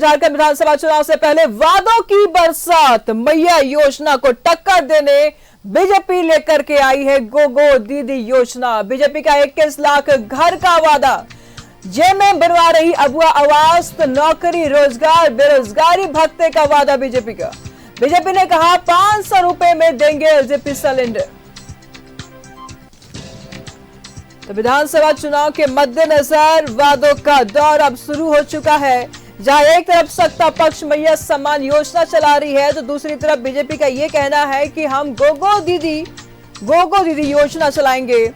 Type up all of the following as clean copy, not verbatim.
झारखंड विधानसभा चुनाव से पहले वादों की बरसात, मैया योजना को टक्कर देने बीजेपी लेकर के आई है गोगो दीदी योजना। बीजेपी का 21 लाख घर का वादा, जेएमएम बनवा रही अबुआ आवास, तो नौकरी रोजगार बेरोजगारी भत्ते का वादा बीजेपी का। बीजेपी ने कहा 500 रुपए में देंगे एलजेपी सिलेंडर। तो विधानसभा चुनाव के मद्देनजर वादों का दौर अब शुरू हो चुका है, जहां एक तरफ सत्ता पक्ष मैया सम्मान योजना चला रही है, तो दूसरी तरफ बीजेपी का यह कहना है कि हम गोगो दीदी योजना चलाएंगे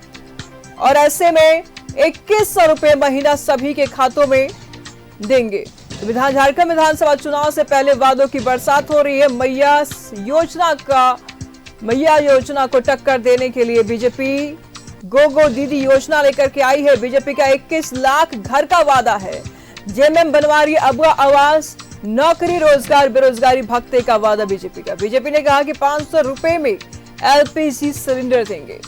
और ऐसे में 2100 रुपए महीना सभी के खातों में देंगे। तो झारखंड विधानसभा चुनाव से पहले वादों की बरसात हो रही है। मैया योजना को टक्कर देने के लिए बीजेपी गोगो दीदी योजना लेकर के आई है। बीजेपी का 21 लाख घर का वादा है, जेएमएम बनवा रही अबुआ आवास, नौकरी रोजगार बेरोजगारी भत्ते का वादा बीजेपी का। बीजेपी ने कहा कि 500 रुपए में एलपीजी सिलेंडर देंगे।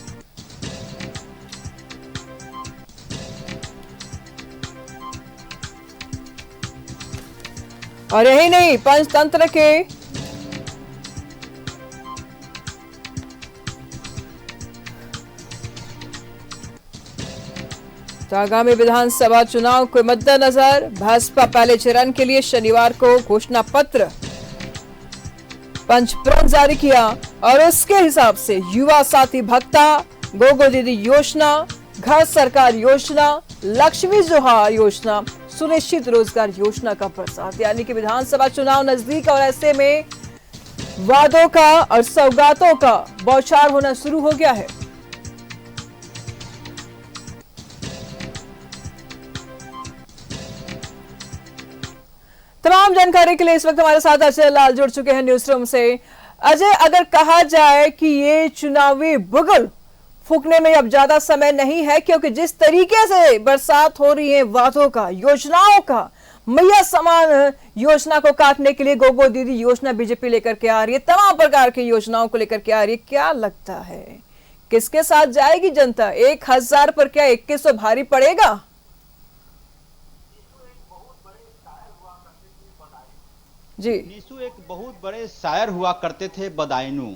और यही नहीं, पंचतंत्र के आगामी विधानसभा चुनाव के मद्देनजर भाजपा पहले चरण के लिए शनिवार को घोषणा पत्र पंचप्रण जारी किया और उसके हिसाब से युवा साथी भत्ता, गोगो दीदी योजना, घर सरकार योजना, लक्ष्मी जोहार योजना, सुनिश्चित रोजगार योजना का प्रसार। यानी कि विधानसभा चुनाव नजदीक और ऐसे में वादों का और सौगातों का बौछार होना शुरू हो गया है। तमाम जानकारी के लिए इस वक्त हमारे साथ अजय लाल जुड़ चुके हैं न्यूज रूम से। अजय, अगर कहा जाए कि ये चुनावी बुगल फूकने में अब ज्यादा समय नहीं है, क्योंकि जिस तरीके से बरसात हो रही है वादों का, योजनाओं का, मैया समान योजना को काटने के लिए गोगो दीदी योजना बीजेपी लेकर के आ रही है, तमाम प्रकार की योजनाओं को लेकर के आ रही है, क्या लगता है किसके साथ जाएगी जनता? 1000 पर क्या 2100 भारी पड़ेगा? जी निशु एक बहुत बड़े शायर हुआ करते थे बदायूं।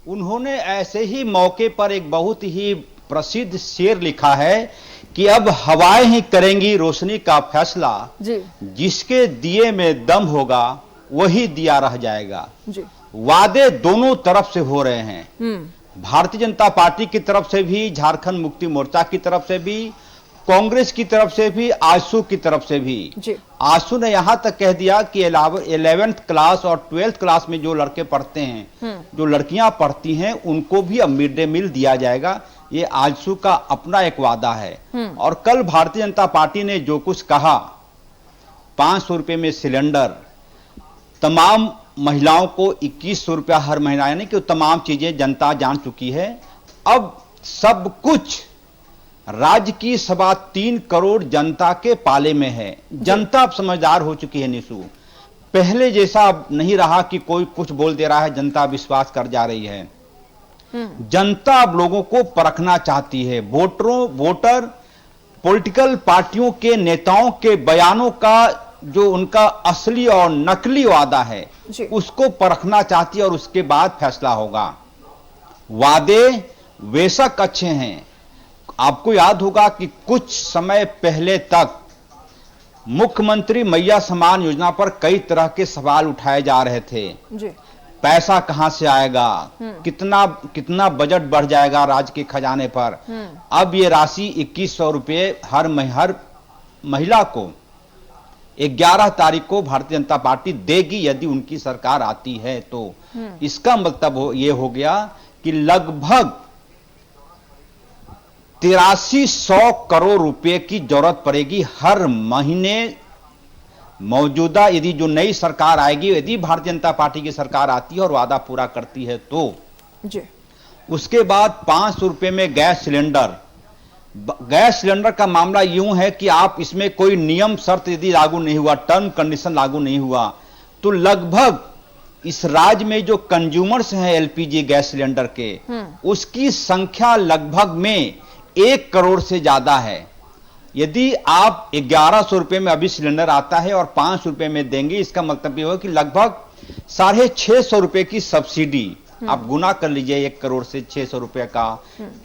उन्होंने ऐसे ही मौके पर एक बहुत ही प्रसिद्ध शेर लिखा है कि अब हवाएं ही करेंगी रोशनी का फैसला, जी जिसके दिए में दम होगा वही दिया रह जाएगा। जी वादे दोनों तरफ से हो रहे हैं, भारतीय जनता पार्टी की तरफ से भी, झारखंड मुक्ति मोर्चा की तरफ से भी, कांग्रेस की तरफ से भी, आजसू की तरफ से भी। आजसू ने यहां तक कह दिया कि 11th क्लास और 12th क्लास में जो लड़के पढ़ते हैं, जो लड़कियां पढ़ती हैं, उनको भी अब मिड डे मील दिया जाएगा। ये आजसू का अपना एक वादा है। और कल भारतीय जनता पार्टी ने जो कुछ कहा, 500 रुपए में सिलेंडर, तमाम महिलाओं को 2100 रुपया हर महीना, यानी कि तमाम चीजें जनता जान चुकी है। अब सब कुछ राज्य की 3.25 करोड़ जनता के पाले में है। जनता अब समझदार हो चुकी है निशु, पहले जैसा अब नहीं रहा कि कोई कुछ बोल दे रहा है जनता विश्वास कर जा रही है। जनता अब लोगों को परखना चाहती है। वोटर पॉलिटिकल पार्टियों के नेताओं के बयानों का जो उनका असली और नकली वादा है उसको परखना चाहती है और उसके बाद फैसला होगा। वादे बेशक अच्छे हैं। आपको याद होगा कि कुछ समय पहले तक मुख्यमंत्री मैया सम्मान योजना पर कई तरह के सवाल उठाए जा रहे थे। पैसा कहां से आएगा, कितना बजट बढ़ जाएगा राज्य के खजाने पर। अब ये राशि 2100 रुपये हर महिला को 11 तारीख को भारतीय जनता पार्टी देगी, यदि उनकी सरकार आती है तो। इसका मतलब ये हो गया कि लगभग 8300 करोड़ रुपए की जरूरत पड़ेगी हर महीने। मौजूदा यदि जो नई सरकार आएगी, यदि भारतीय जनता पार्टी की सरकार आती है और वादा पूरा करती है तो जी। उसके बाद 500 रुपए में गैस सिलेंडर का मामला यूं है कि आप इसमें कोई नियम शर्त यदि लागू नहीं हुआ, टर्म कंडीशन लागू नहीं हुआ, तो लगभग इस राज्य में जो कंज्यूमर्स हैं एलपीजी गैस सिलेंडर के, उसकी संख्या लगभग में 1 करोड़ से ज्यादा है। यदि आप 1100 रुपए में अभी सिलेंडर आता है और 500 रुपए में देंगे, इसका मतलब ये होगा कि लगभग 650 रुपए की सब्सिडी। आप गुना कर लीजिए 1 करोड़ से 600 रुपए का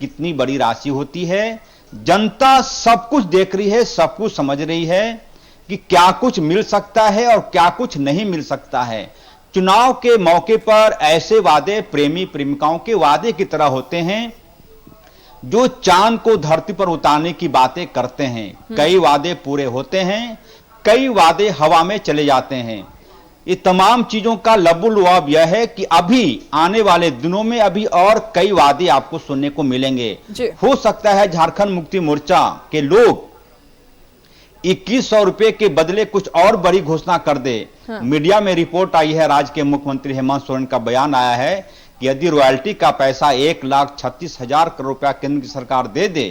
कितनी बड़ी राशि होती है। जनता सब कुछ देख रही है, सब कुछ समझ रही है कि क्या कुछ मिल सकता है और क्या कुछ नहीं मिल सकता है। चुनाव के मौके पर ऐसे वादे प्रेमी प्रेमिकाओं के वादे की तरह होते हैं जो चांद को धरती पर उतारने की बातें करते हैं। कई वादे पूरे होते हैं, कई वादे हवा में चले जाते हैं। ये तमाम चीजों का लबुलुआब यह है कि अभी आने वाले दिनों में अभी और कई वादे आपको सुनने को मिलेंगे। हो सकता है झारखंड मुक्ति मोर्चा के लोग 2100 रुपए के बदले कुछ और बड़ी घोषणा कर दे। मीडिया में रिपोर्ट आई है, राज्य के मुख्यमंत्री हेमंत सोरेन का बयान आया है कि यदि रॉयल्टी का पैसा 1,36,000 करोड़ रुपया केंद्र की सरकार दे दे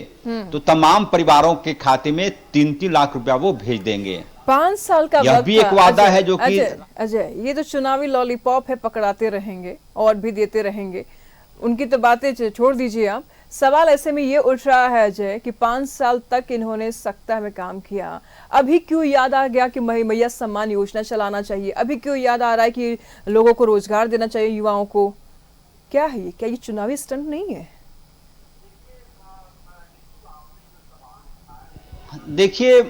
तो तमाम परिवारों के खाते में 3-3 लाख रुपया वो भेज देंगे। 5 साल का यह भी एक वादा है जो कि अजय ये तो चुनावी लॉलीपॉप है, पकड़ाते रहेंगे और भी देते रहेंगे। उनकी तो बातें छोड़ दीजिए आप। सवाल ऐसे में ये उठ रहा है अजय कि 5 साल तक इन्होंने सत्ता में काम किया, अभी क्यों याद आ गया कि मैया सम्मान योजना चलाना चाहिए? अभी क्यों याद आ रहा है कि लोगों को रोजगार देना चाहिए, युवाओं को? क्या है ये? क्या ये चुनावी स्टंट नहीं है? देखिए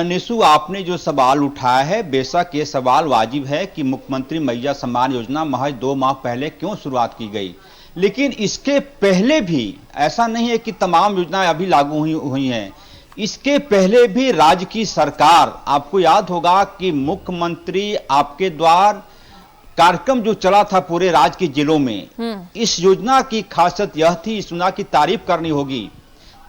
निशु, आपने जो सवाल उठाया है, बेशक ये सवाल वाजिब है कि मुख्यमंत्री मैया सम्मान योजना महज 2 माह पहले क्यों शुरुआत की गई। लेकिन इसके पहले भी ऐसा नहीं है कि तमाम योजनाएं अभी लागू हुई हैं। इसके पहले भी राज्य की सरकार, आपको याद होगा कि मुख्यमंत्री आपके द्वार कार्यक्रम जो चला था पूरे राज्य के जिलों में, इस योजना की खासियत यह थी, इस योजना की तारीफ करनी होगी।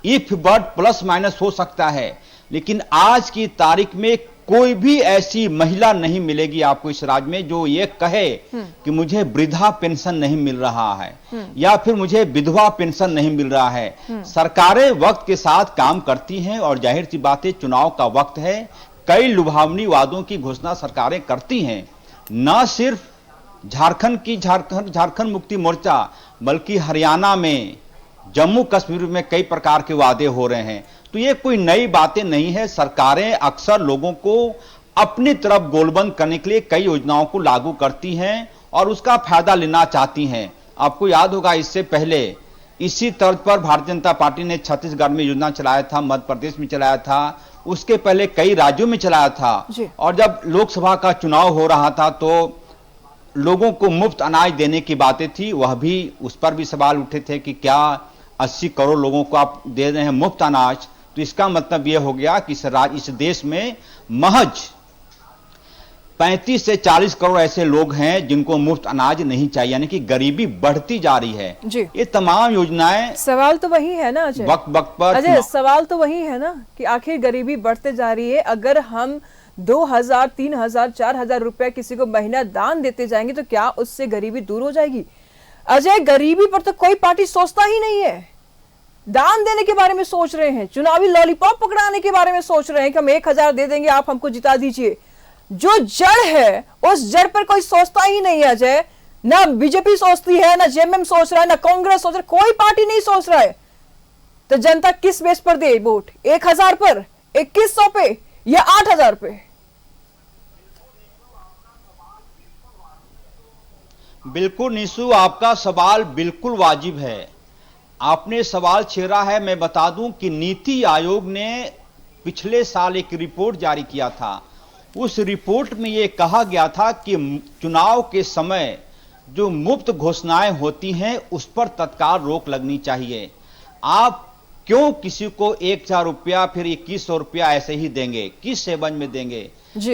इफ बट प्लस माइनस हो सकता है, लेकिन आज की तारीख में कोई भी ऐसी महिला नहीं मिलेगी आपको इस राज्य में जो ये कहे कि मुझे वृद्धा पेंशन नहीं मिल रहा है या फिर मुझे विधवा पेंशन नहीं मिल रहा है। सरकारें वक्त के साथ काम करती हैं और जाहिर सी बात है चुनाव का वक्त है, कई लुभावनी वादों की घोषणा सरकारें करती हैं। न सिर्फ झारखंड मुक्ति मोर्चा बल्कि हरियाणा में, जम्मू कश्मीर में कई प्रकार के वादे हो रहे हैं। तो ये कोई नई बातें नहीं है। सरकारें अक्सर लोगों को अपनी तरफ गोलबंद करने के लिए कई योजनाओं को लागू करती हैं और उसका फायदा लेना चाहती हैं। आपको याद होगा इससे पहले इसी तर्ज पर भारतीय जनता पार्टी ने छत्तीसगढ़ में योजना चलाया था, मध्य प्रदेश में चलाया था, उसके पहले कई राज्यों में चलाया था। और जब लोकसभा का चुनाव हो रहा था तो लोगों को मुफ्त अनाज देने की बातें थी, वह भी, उस पर भी सवाल उठे थे कि क्या 80 करोड़ लोगों को आप दे रहे हैं मुफ्त अनाज, तो इसका मतलब यह हो गया कि इस देश में महज 35 से 40 करोड़ ऐसे लोग हैं जिनको मुफ्त अनाज नहीं चाहिए, यानी कि गरीबी बढ़ती जा रही है। ये तमाम योजनाएं, सवाल तो वही है ना अजय, वक्त वक्त पर अजय सवाल तो वही है ना कि आखिर गरीबी बढ़ते जा रही है। अगर हम 2,000, 3,000, 4,000 रुपए किसी को महीना दान देते जाएंगे तो क्या उससे गरीबी दूर हो जाएगी? अजय, गरीबी पर तो कोई पार्टी सोचता ही नहीं है। दान देने के बारे में सोच रहे हैं, चुनावी लॉलीपॉप पकड़ाने के बारे में सोच रहे हैं कि हम 1,000 दे देंगे, आप हमको जिता दीजिए। जो जड़ है उस जड़ पर कोई सोचता ही नहीं है अजय। ना बीजेपी सोचती है, ना जेएमएम सोच रहा है, ना कांग्रेस सोच रहा है, कोई पार्टी नहीं सोच रहा है। तो जनता किस बेस पर दे वोट? 1,000 पर, 2,100 पे या 8,000 पे? बिल्कुल निशु, आपका सवाल बिल्कुल वाजिब है। आपने सवाल छेड़ा है। मैं बता दूं कि नीति आयोग ने पिछले साल एक रिपोर्ट जारी किया था। उस रिपोर्ट में यह कहा गया था कि चुनाव के समय जो मुफ्त घोषणाएं होती हैं उस पर तत्काल रोक लगनी चाहिए। आप क्यों किसी को 1,000 रुपया फिर 2,100 रुपया ऐसे ही देंगे? किस सेवन में देंगे?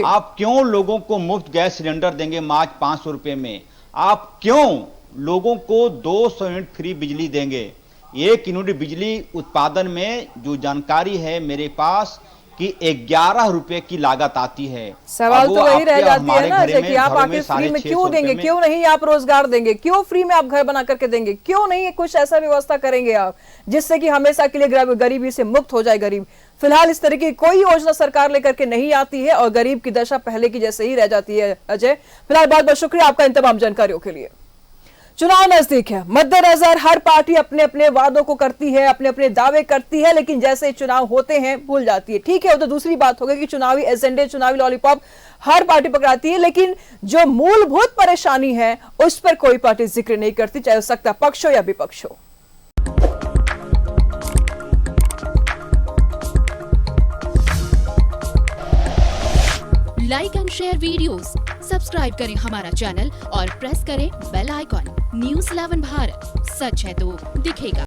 आप क्यों लोगों को मुफ्त गैस सिलेंडर देंगे मात्र 500 रुपये में? आप क्यों लोगों को 200 यूनिट फ्री बिजली देंगे? 1 यूनिट बिजली उत्पादन में जो जानकारी है मेरे पास कि 11 रुपए की लागत आती है। सवाल तो वही रह जाती है ना कि आप आखिर फ्री में क्यों देंगे? क्यों नहीं आप रोजगार देंगे? क्यों फ्री में आप घर बना करके देंगे? क्यों नहीं कुछ ऐसा व्यवस्था करेंगे आप जिससे कि हमेशा के लिए गरीबी से मुक्त हो जाए गरीब? फिलहाल इस तरह की कोई योजना सरकार लेकर के नहीं आती है और गरीब की दशा पहले की जैसे ही रह जाती है। अजय, फिलहाल बहुत बहुत शुक्रिया आपका इन तमाम जानकारियों के लिए। चुनाव नजदीक है, मद्देनजर हर पार्टी अपने अपने वादों को करती है, अपने अपने दावे करती है, लेकिन जैसे चुनाव होते हैं भूल जाती है। ठीक है, वो तो दूसरी बात होगी कि चुनावी एजेंडे, चुनावी लॉलीपॉप हर पार्टी पकड़ाती है, लेकिन जो मूलभूत परेशानी है उस पर कोई पार्टी जिक्र नहीं करती, चाहे सत्ता पक्ष हो या विपक्ष हो। Like and share videos, subscribe करें हमारा चैनल और प्रेस करें बेल आइकॉन। न्यूज़ 11 भारत, सच है तो दिखेगा।